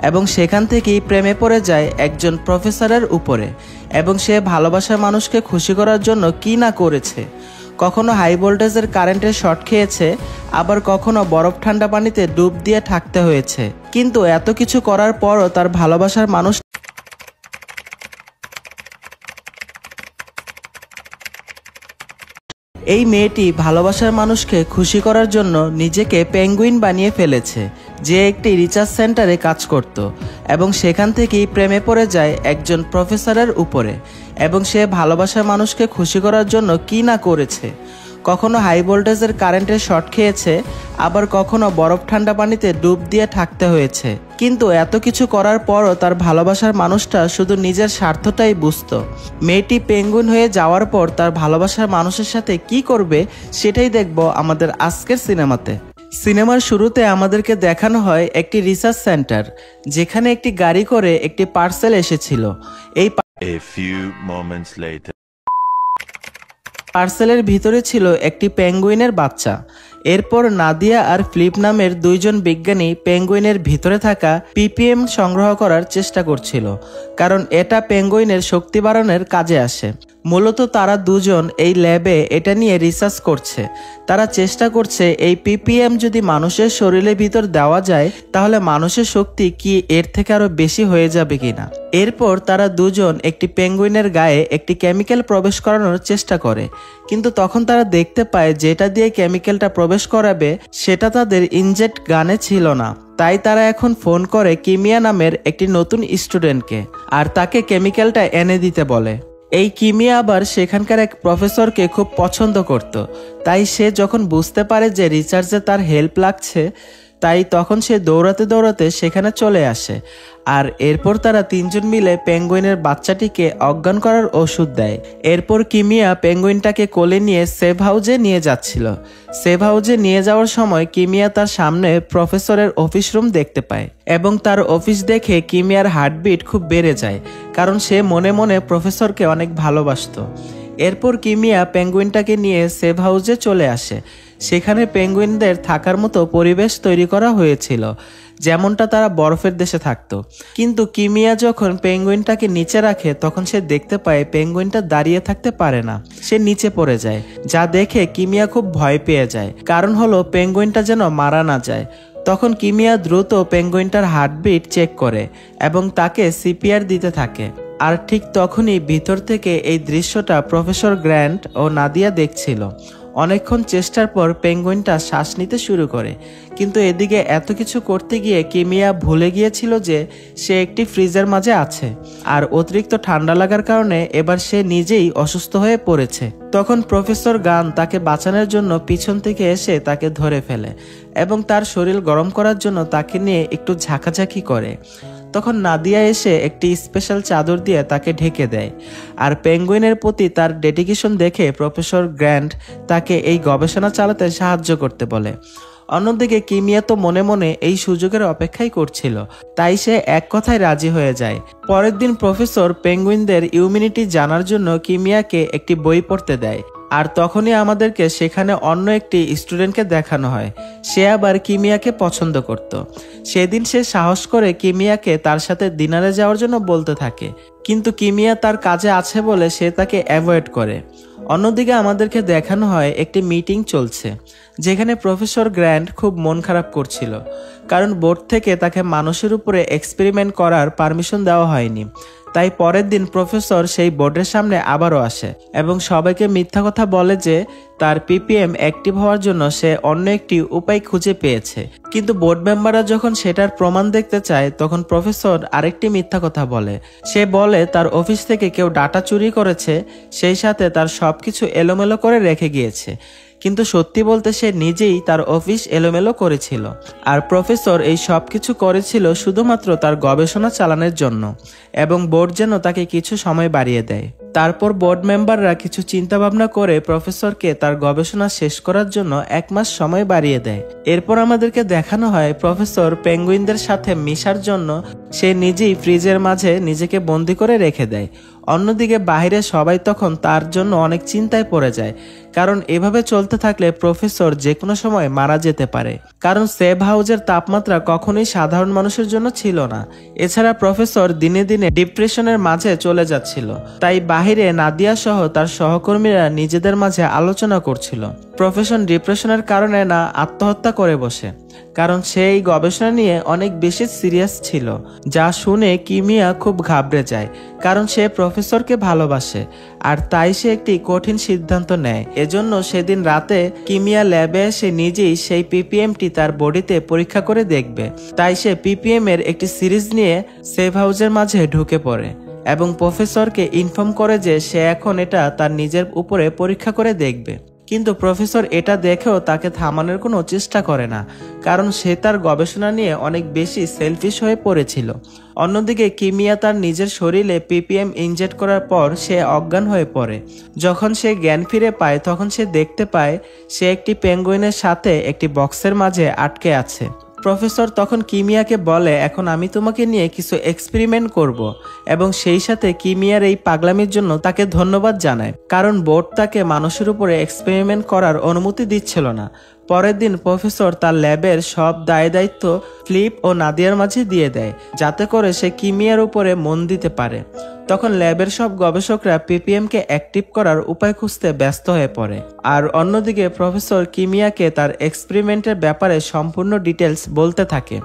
এবং সেখান থেকেই প্রেমে পড়ে যায় একজন প্রফেসরের উপরে এবং সে ভালোবাসার মানুষকে খুশি করার জন্য কি না করেছে। কখনো হাই ভোল্টেজের কারেন্টের শর্ট খেয়েছে, আবার কখনো বরফ ঠান্ডা পানিতে ডুব দিয়ে থাকতে হয়েছে। কিন্তু এত কিছু করার পরও তার ভালোবাসার মানুষ এই মেয়েটি ভালোবাসার মানুষকে খুশি করার জন্য নিজেকে পেঙ্গুইন বানিয়ে ফেলেছে, যে একটি রিসার্চ সেন্টারে কাজ করত এবং সেখান থেকেই প্রেমে পড়ে যায় একজন প্রফেসরের উপরে এবং সে ভালোবাসার মানুষকে খুশি করার জন্য কি না করেছে। কখনো হাই ভোল্টেজের কারেন্টের শর্ট খেয়েছে, আবার কখনো বরফ ঠান্ডা পানিতে ডুব দিয়ে থাকতে হয়েছে। কিন্তু এত কিছু করার পরও তার ভালোবাসার মানুষটা শুধু নিজের স্বার্থটাই বুঝত। মেয়েটি পেঙ্গুইন হয়ে যাওয়ার পর তার ভালোবাসার মানুষের সাথে কি করবে সেটাই দেখব আমাদের আজকের সিনেমাতে। সিনেমার শুরুতে আমাদেরকে দেখানো হয় একটি রিসার্চ সেন্টার, যেখানে একটি গাড়ি করে একটি পার্সেল এসেছিল। এই পার্সেলের ভিতরে ছিল একটি পেঙ্গুইনের বাচ্চা। এরপর নাদিয়া আর ফ্লিপ নামের দুইজন বিজ্ঞানী পেঙ্গুইনের ভিতরে থাকা পিপিএম সংগ্রহ করার চেষ্টা করছিল, কারণ এটা পেঙ্গুইনের শক্তি বাড়ানোর কাজে আসে। মূলত তারা দুজন এই ল্যাবে এটা নিয়ে রিসার্চ করছে। তারা চেষ্টা করছে এই পিপিএম যদি মানুষের শরীরের ভিতর দেওয়া যায় তাহলে মানুষের শক্তি কি এর থেকে আরো বেশি হয়ে যাবে কিনা। এরপর তারা দুজন একটি পেঙ্গুইনের গায়ে একটি কেমিক্যাল প্রবেশ করানোর চেষ্টা করে, কিন্তু তখন তারা দেখতে পায় যেটা দিয়ে কেমিক্যালটা প্রবেশ করাবে সেটা তাদের ইনজেক্ট গানে ছিল না। তাই তারা এখন ফোন করে কিমিয়া নামের একটি নতুন স্টুডেন্টকে, আর তাকে কেমিক্যালটা এনে দিতে বলে। এই কিমিয়া আবার সেখানকার এক প্রফেসরকে খুব পছন্দ করত, তাই সে যখন বুঝতে পারে যে রিসার্চে তার হেল্প লাগছে, তাই তখন সে দৌড়াতে দৌড়াতে সেখানে চলে আসে। আর এরপর তারা তিনজন মিলে পেঙ্গুইনের বাচ্চাটিকে অজ্ঞান করার ওষুধ দেয়। এরপর কিমিয়া পেঙ্গুইনটাকে কোলে নিয়ে সেভ হাউজে নিয়ে যাচ্ছিল। সেভ হাউজে নিয়ে যাওয়ার সময় কিমিয়া তার সামনে প্রফেসরের অফিস রুম দেখতে পায় এবং তার অফিস দেখে কিমিয়ার হার্টবিট খুব বেড়ে যায়, কারণ সে মনে মনে প্রফেসরকে অনেক ভালোবাসত। এরপর কিমিয়া পেঙ্গুইনটাকে নিয়ে সেভ হাউজে চলে আসে। সেখানে পেঙ্গুইনদের থাকার মতো পরিবেশ তৈরি করা হয়েছিল, যেমনটা তারা বরফের দেশে থাকতো। কিন্তু কিমিয়া যখন পেঙ্গুইনটাকে নিচে রাখে তখন সে দেখতে পায় পেঙ্গুইনটা দাঁড়িয়ে থাকতে পারে না, সে নিচে পড়ে যায়। যা দেখে কিমিয়া খুব ভয় পেয়ে যায়, কারণ হলো পেঙ্গুইনটা যেন মারা না যায়। তখন কিমিয়া দ্রুত পেঙ্গুইনটার হার্টবিট চেক করে এবং তাকে সিপিআর দিতে থাকে। আর ঠিক তখনই ভিতর থেকে এই দৃশ্যটা প্রফেসর গ্র্যান্ট ও নাদিয়া দেখছিল। অনেকক্ষণ চেষ্টার পর পেঙ্গুইনটা শ্বাস নিতে শুরু করে, কিন্তু এদিকে এত কিছু করতে গিয়ে কিমিয়া ভুলে গিয়েছিল যে সে একটি ফ্রিজের মাঝে আছে, আর অতিরিক্ত ঠান্ডা লাগার কারণে এবার সে নিজেই অসুস্থ হয়ে পড়েছে। তখন প্রফেসর গান তাকে বাঁচানোর জন্য পিছন থেকে এসে তাকে ধরে ফেলে এবং তার শরীর গরম করার জন্য তাকে নিয়ে একটু ঝাঁকাঝাঁকি করে। তখন নাদিয়া এসে একটি স্পেশাল চাদর দিয়ে তাকে ঢেকে দেয়। আর পেঙ্গুইনের প্রতি তার ডেডিকেশন দেখে প্রফেসর গ্র্যান্ট তাকে এই গবেষণা চালাতে সাহায্য করতে বলে। অন্যদিকে কিমিয়া তো মনে মনে এই সুযোগের অপেক্ষাই করছিল, তাই সে এক কথায় রাজি হয়ে যায়। পরের দিন প্রফেসর পেঙ্গুইনদের ইমিউনিটি জানার জন্য কিমিয়াকে একটি বই পড়তে দেয়, আর তখনই আমাদেরকে সেখানে অন্য একটি স্টুডেন্টকে দেখানো হয়। সে আবার কিমিয়াকে পছন্দ করত। সেদিন সে সাহস করে কিমিয়াকে তার সাথে ডিনারে যাওয়ার জন্য বলতে থাকে, কিন্তু কিমিয়া তার কাজে আছে বলে সে তাকে অ্যাভয়েড করে। অন্যদিকে আমাদেরকে দেখানো হয় একটি মিটিং চলছে, যেখানে প্রফেসর গ্র্যান্ট খুব মন খারাপ করছিল, কারণ বোর্ড থেকে তাকে মানুষের উপরে এক্সপেরিমেন্ট করার পারমিশন দেওয়া হয়নি। তাই পরের দিন প্রফেসর সেই বোর্ডের সামনে আবারও আসে এবং সবাইকে মিথ্যা কথা বলে যে তার পিপিএম অ্যাক্টিভ হওয়ার জন্য সে অন্য একটি উপায় খুঁজে পেয়েছে। কিন্তু বোর্ড মেম্বাররা যখন সেটার প্রমাণ দেখতে চায় তখন প্রফেসর আরেকটি মিথ্যা কথা বলে। সে বলে তার অফিস থেকে কেউ ডাটা চুরি করেছে, সেই সাথে তার সবকিছু এলোমেলো করে রেখে গিয়েছে। কিন্তু সত্যি বলতে সে নিজেই তার অফিস এলোমেলো করেছিল, আর প্রফেসর এই সব কিছু করেছিল শুধুমাত্র তার গবেষণা চালানোর জন্য, এবং বোর্ড যেন তাকে কিছু সময় বাড়িয়ে দেয়। তারপর বোর্ড মেম্বাররা কিছু চিন্তা ভাবনা করে প্রফেসরকে তার গবেষণা শেষ করার জন্য 1 মাস সময় বাড়িয়ে দেয়। এরপর আমাদেরকে দেখানো হয় প্রফেসর পেঙ্গুইনদের সাথে মিশার জন্য সে নিজেই ফ্রিজের মাঝে নিজেকে বন্দি করে রেখে দেয়। অন্যদিকে বাইরে সবাই তখন তার জন্য অনেক চিন্তায় পড়ে যায়, কারণ এভাবে চলতে থাকলে প্রফেসর যে কোনো সময় মারা যেতে পারে। কারণ সেভ হাউসের তাপমাত্রা কখনোই সাধারণ মানুষের জন্য ছিল না। এছাড়া প্রফেসর দিনে দিনে ডিপ্রেশনের মাঝে চলে যাচ্ছিল। তাই বাহিরে নাদিয়া সহ তার সহকর্মীরা নিজেদের মাঝে আলোচনা করছিল প্রফেসর ডিপ্রেশনের কারণে না আত্মহত্যা করে বসে, কারণ সে এই গবেষণা নিয়ে অনেক বেশি সিরিয়াস ছিল। যা শুনে কিমিয়া খুব ঘাবড়ে যায়, কারণ সে প্রফেসরকে ভালোবাসে আর তাই সে একটি কঠিন সিদ্ধান্ত নেয়। এজন্য সেদিন রাতে কিমিয়া ল্যাবে এসে নিজেই সেই পিপিএমটি তার বডিতে পরীক্ষা করে দেখবে। তাই সে পিপিএম এর একটি সিরিজ নিয়ে সেভ হাউসের মাঝে ঢুকে পড়ে এবং প্রফেসরকে ইনফর্ম করে যে সে এখন এটা তার নিজের উপরে পরীক্ষা করে দেখবে। কিন্তু প্রফেসর এটা দেখেও তাকে থামানোর কোনো চেষ্টা করে না, কারণ সে তার গবেষণা নিয়ে অনেক বেশি সেলফিশ হয়ে পড়েছিল। অন্যদিকে কিমিয়া তার নিজের শরীরে পিপিএম ইনজেক্ট করার পর সে অজ্ঞান হয়ে পড়ে। যখন সে জ্ঞান ফিরে পায় তখন সে দেখতে পায় সে একটি পেঙ্গুইনের সাথে একটি বক্সের মাঝে আটকে আছে। প্রফেসর তখন কিমিয়াকে বলে, এখন আমি তোমাকে নিয়ে কিছু এক্সপেরিমেন্ট করব, এবং সেই সাথে কিমিয়ার এই পাগলামির জন্য তাকে ধন্যবাদ জানায়, কারণ বোর্ড তাকে মানুষের উপরে এক্সপেরিমেন্ট করার অনুমতি দিচ্ছিল না। পরের দিন প্রফেসর তার ল্যাবের সব দায়িত্ব ফ্লিপ ও নাদিয়ার মাঝে দিয়ে দেয়, যাতে করে সে কিমিয়ার উপরে মন দিতে পারে। তখন ল্যাবের সব গবেষকরা পিপিএমকে অ্যাক্টিভ করার উপায় খুঁজতে ব্যস্ত হয়ে পড়ে। আর অন্যদিকে প্রফেসর কিমিয়াকে তার এক্সপেরিমেন্টের ব্যাপারে সম্পূর্ণ ডিটেলস বলতে থাকে।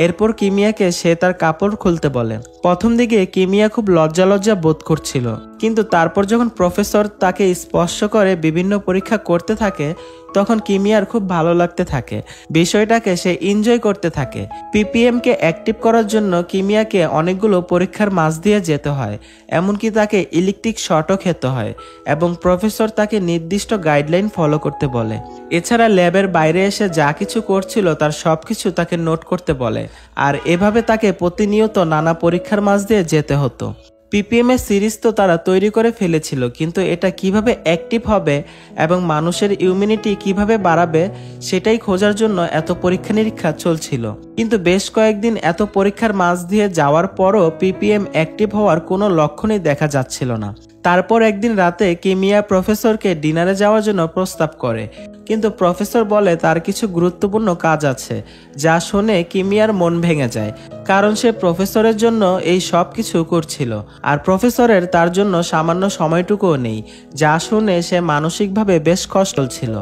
এরপর কিমিয়াকে সে তার কাপড় খুলতে বলে। প্রথম দিকে কিমিয়া খুব লজ্জা বোধ করছিল, কিন্তু তারপর যখন প্রফেসর তাকে স্পর্শ করে বিভিন্ন পরীক্ষা করতে থাকে তখন কিমিয়ার খুব ভালো লাগতে থাকে। বিষয়টাকে সে এনজয় করতে থাকে। পিপিএমকে অ্যাক্টিভ করার জন্য কিমিয়াকে অনেকগুলো পরীক্ষার মাঝ দিয়ে যেতে হয়, এমনকি তাকে ইলেকট্রিক শটও খেতে হয়, এবং প্রফেসর তাকে নির্দিষ্ট গাইডলাইন ফলো করতে বলে। এছাড়া ল্যাবের বাইরে এসে যা কিছু করছিল তার সবকিছু তাকে নোট করতে বলে, আর এভাবে তাকে প্রতিনিয়ত নানা পরীক্ষার মাঝ দিয়ে যেতে হতো। পিপিএম এর সিরিজ তো তারা তৈরি করে ফেলেছিল, কিন্তু এটা কিভাবে অ্যাক্টিভ হবে এবং মানুষের ইমিউনিটি কিভাবে বাড়াবে সেটাই খোঁজার জন্য এত পরীক্ষা নিরীক্ষা চলছিল। কিন্তু বেশ কয়েকদিন এত পরীক্ষার মাঝ দিয়ে যাওয়ার পরও পিপিএম অ্যাক্টিভ হওয়ার কোনো লক্ষণই দেখা যাচ্ছিল না। তারপর একদিন রাতে কিমিয়া প্রফেসরকে ডিনারে যাওয়ার জন্য প্রস্তাব করে, কিন্তু প্রফেসর বলে তার কিছু গুরুত্বপূর্ণ কাজ আছে। যা শুনে কিমিয়ার মন ভেঙে যায়, কারণ সে প্রফেসরের জন্য এই সব কিছু করছিল আর প্রফেসরের তার জন্য সামান্য সময়টুকুও নেই। যা শুনে সে মানসিকভাবে বেশ কষ্ট ছিল,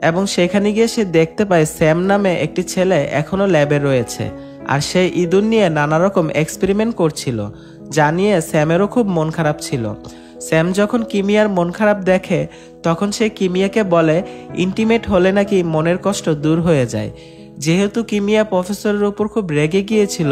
এবং সেখানে গিয়ে সে দেখতে পায় স্যাম নামে একটি ছেলে এখনো ল্যাবে রয়েছে, আর সে ইঁদুর নিয়ে নানা রকম এক্সপেরিমেন্ট করছিল, যা নিয়ে স্যামেরও খুব মন খারাপ ছিল। স্যাম যখন কিমিয়ার মন খারাপ দেখে তখন সে কিমিয়াকে বলে ইন্টিমেট হলে নাকি মনের কষ্ট দূর হয়ে যায়। যেহেতু কিমিয়া প্রফেসরের উপর খুব রেগে গিয়েছিল,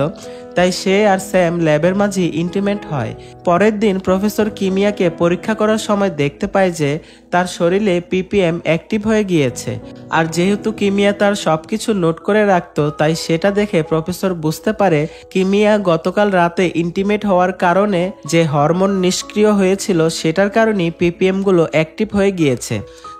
তাই সে আর স্যাম ল্যাবের মাঝে ইন্টিমেট হয়। পরের দিন প্রফেসর কিমিয়াকে পরীক্ষা করার সময় দেখতে পায় যে তার শরীরে পিপিএম অ্যাক্টিভ হয়ে গিয়েছে, আর যেহেতু কিমিয়া তার সবকিছু নোট করে রাখতো তাই সেটা দেখে প্রফেসর বুঝতে পারে কিমিয়া গতকাল রাতে ইন্টিমেট হওয়ার কারণে যে হরমোন নিষ্ক্রিয় হয়েছিল সেটার কারণেই পিপিএম গুলো অ্যাক্টিভ হয়ে গিয়েছে।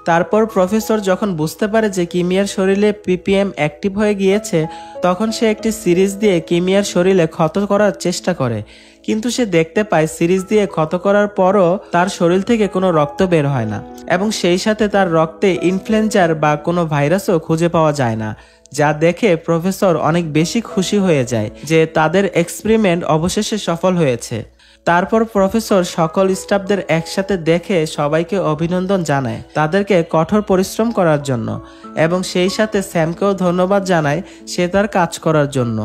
তারপর প্রফেসর যখন বুঝতে পারে যে কিমিয়ার শরীরে পিপিএম অ্যাক্টিভ হয়ে গিয়েছে তখন সে একটি সিরিজ দিয়ে কিমিয়ার শরীরে ক্ষত করার চেষ্টা করে, কিন্তু সে দেখতে পায় সিরিজ দিয়ে ক্ষত করার পরও তার শরীর থেকে কোনো রক্ত বের হয় না, এবং সেই সাথে তার রক্তে ইনফ্লুয়েঞ্জার বা কোনো ভাইরাসও খুঁজে পাওয়া যায় না। যা দেখে প্রফেসর অনেক বেশি খুশি হয়ে যায় যে তাদের এক্সপেরিমেন্ট অবশেষে সফল হয়েছে। তারপর প্রফেসর সকল স্টাফদের একসাথে দেখে সবাইকে অভিনন্দন জানায় তাদেরকে কঠোর পরিশ্রম করার জন্য, এবং সেই সাথে স্যামকেও ধন্যবাদ জানায় সে তার কাজ করার জন্য।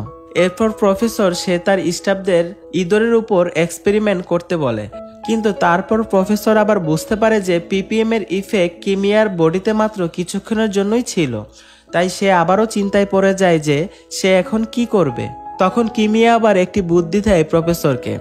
এরপর প্রফেসর সে তার স্টাফদের ইঁদুরের উপর এক্সপেরিমেন্ট করতে বলে, কিন্তু তারপর প্রফেসর আবার বুঝতে পারে যে পিপিএম এর ইফেক্ট কিমিয়ার বডিতে মাত্র কিছুক্ষণের জন্যই ছিল। তাই সে আবারও চিন্তায় পড়ে যায় যে সে এখন কি করবে। তখন কিমিয়া আবার একটি বুদ্ধি দেয় প্রফেসরকে।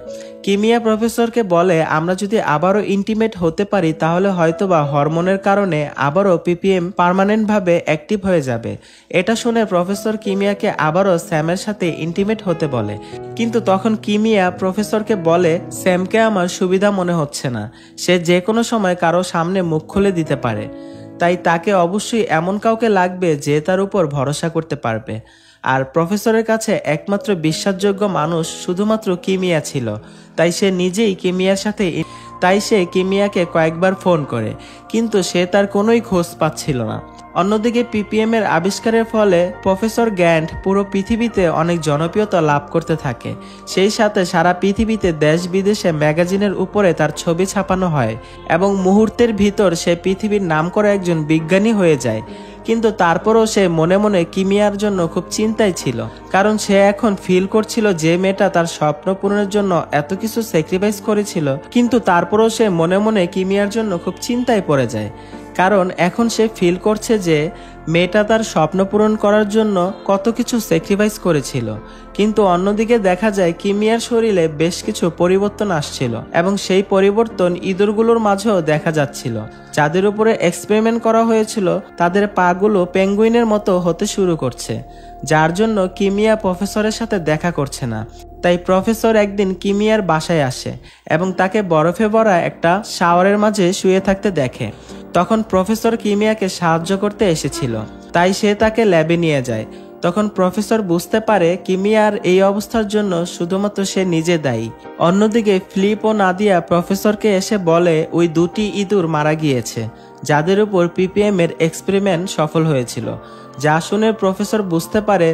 কিমিয়া প্রফেসরকে বলে আমরা যদি আবারও ইন্টিমেট হতে পারি তাহলে হয়তোবা হরমোনের কারণে আবারও পিপিএম পার্মানেন্টভাবে অ্যাক্টিভ হয়ে যাবে। এটা শুনে প্রফেসর কিমিয়াকে আবারও স্যামের সাথে ইন্টিমেট হতে বলে, কিন্তু তখন কিমিয়া প্রফেসরকে বলে স্যামকে আমার সুবিধা মনে হচ্ছে না, সে যে কোনো সময় কারো সামনে মুখ খুলে দিতে পারে, তাই তাকে অবশ্যই এমন কাউকে লাগবে যে তার উপর ভরসা করতে পারবে। আর প্রফেসরের কাছে একমাত্র বিশ্বাসযোগ্য মানুষ শুধুমাত্র কিমিয়া ছিল। তাই সে নিজেই কিমিয়াকে কয়েকবার ফোন করে, কিন্তু সে তার কোনোই খোঁজ পাচ্ছিল না। অন্যদিকে পিপিএম এর আবিষ্কারের ফলে প্রফেসর গ্যান্ট পুরো পৃথিবীতে অনেক জনপ্রিয়তা লাভ করতে থাকে। সেই সাথে সারা পৃথিবীতে দেশ বিদেশে ম্যাগাজিনের উপরে তার ছবি ছাপানো হয় এবং মুহূর্তের ভিতর সে পৃথিবীর নামকরা একজন বিজ্ঞানী হয়ে যায়। কিন্তু তারপরও সে মনে মনে কিমিয়ার জন্য খুব চিন্তায় ছিল, কারণ সে এখন ফিল করছিল যে মেয়েটা তার স্বপ্ন পূরণের জন্য এত কিছু স্যাক্রিফাইস করেছিল, কিন্তু তারপরও সে মনে মনে কিমিয়ার জন্য খুব চিন্তায় পড়ে যায়। কারণ এখন সে ফিল করছে যে মেয়েটা তার স্বপ্ন পূরণ করার জন্য কত কিছু স্যাক্রিফাইস করেছিল। কিন্তু অন্যদিকে দেখা যায় কিমিয়ার শরীরে বেশ কিছু পরিবর্তন আসছিল এবং সেই পরিবর্তন ইঁদুরগুলোর মাঝেও দেখা যাচ্ছিল। যাদের উপরে এক্সপেরিমেন্ট করা হয়েছিল তাদের পাগুলো পেঙ্গুইনের মতো হতে শুরু করছে, যার জন্য কিমিয়া প্রফেসরের সাথে দেখা করছে না। তাই প্রফেসর একদিন কিমিয়ার বাসায় আসে এবং তাকে বরফে ভরা একটা শাওয়ারের মাঝে শুয়ে থাকতে দেখে। তখন প্রফেসর কিমিয়াকে সাহায্য করতে এসেছিল, তাই সে তাকে ল্যাবে নিয়ে যায়। তখন প্রফেসর বুঝতে পারে কিমিয়ার এই অবস্থার জন্য শুধুমাত্র সে নিজে দায়ী। অন্যদিকে ফ্লিপ ও নাদিয়া প্রফেসরকে এসে বলে ওই দুটি ইঁদুর মারা গিয়েছে, যাদের উপর পিপিএম এর এক্সপেরিমেন্ট সফল হয়েছিল। যা শুনে প্রফেসর বুঝতে পারে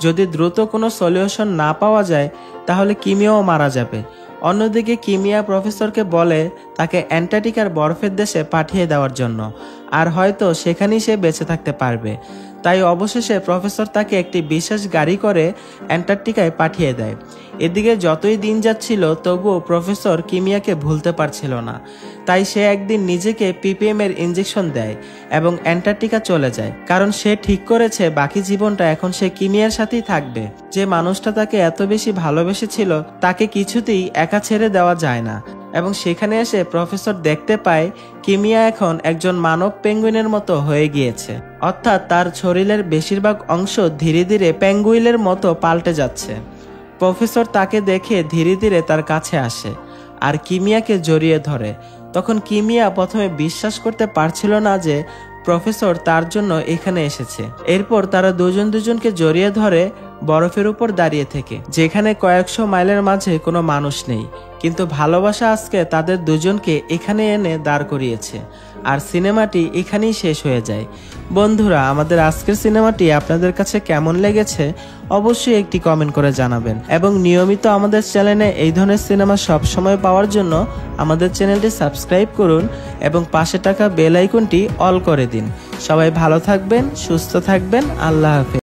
যদি দ্রুত কোনো সলিউশন না পাওয়া যায় তাহলে কিমিয়াও মারা যাবে। অন্যদিকে কিমিয়া প্রফেসরকে বলে তাকে অ্যান্টার্কটিকার বরফের দেশে পাঠিয়ে দেওয়ার জন্য, আর হয়তো সেখানেই সে বেঁচে থাকতে পারবে। তাই অবশেষে প্রফেসর তাকে একটি বিশেষ গাড়ি করে অ্যান্টার্কটিকায় পাঠিয়ে দেয়। এদিকে যতই দিন যাচ্ছিল তবুও প্রফেসর কিমিয়াকে ভুলতে পারছিল না। তাই সে একদিন নিজেকে পিপিএম এর ইঞ্জেকশন দেয় এবং অ্যান্টার্কটিকা চলে যায়, কারণ সে ঠিক করেছে বাকি জীবনটা এখন সে কিমিয়ার সাথেই থাকবে। যে মানুষটা তাকে এত বেশি ভালোবেসেছিল তাকে কিছুতেই একা ছেড়ে দেওয়া যায় না। এবং সেখানে এসে প্রফেসর দেখতে পায় কিমিয়া এখন একজন মানব পেঙ্গুইনের মতো হয়ে গিয়েছে, অর্থাৎ তার শরীরের বেশিরভাগ অংশ ধীরে ধীরে পেঙ্গুইনের মতো পাল্টে যাচ্ছে। প্রফেসর তাকে দেখে ধীরে ধীরে তার কাছে আসে আর কিমিয়াকে জড়িয়ে ধরে। তখন কিমিয়া প্রথমে বিশ্বাস করতে পারছিল না যে প্রফেসর তার জন্য এখানে এসেছে। এরপর তারা দুজনকে জড়িয়ে ধরে বরফের উপর দাঁড়িয়ে থেকে, যেখানে কয়েকশো মাইলের মাঝে কোনো মানুষ নেই, কিন্তু ভালোবাসা আজকে তাদের দুজনকে এখানে এনে দাঁড় করিয়েছে। আর সিনেমাটি এখানেই শেষ হয়ে যায়। বন্ধুরা, আমাদের আজকের সিনেমাটি আপনাদের কাছে কেমন লেগেছে অবশ্যই একটি কমেন্ট করে জানাবেন এবং নিয়মিত আমাদের চ্যানেলে এই ধরনের সিনেমা সবসময় পাওয়ার জন্য আমাদের চ্যানেলটি সাবস্ক্রাইব করুন এবং পাশে থাকা বেল আইকনটি অল করে দিন। সবাই ভালো থাকবেন, সুস্থ থাকবেন। আল্লাহ হাফেজ।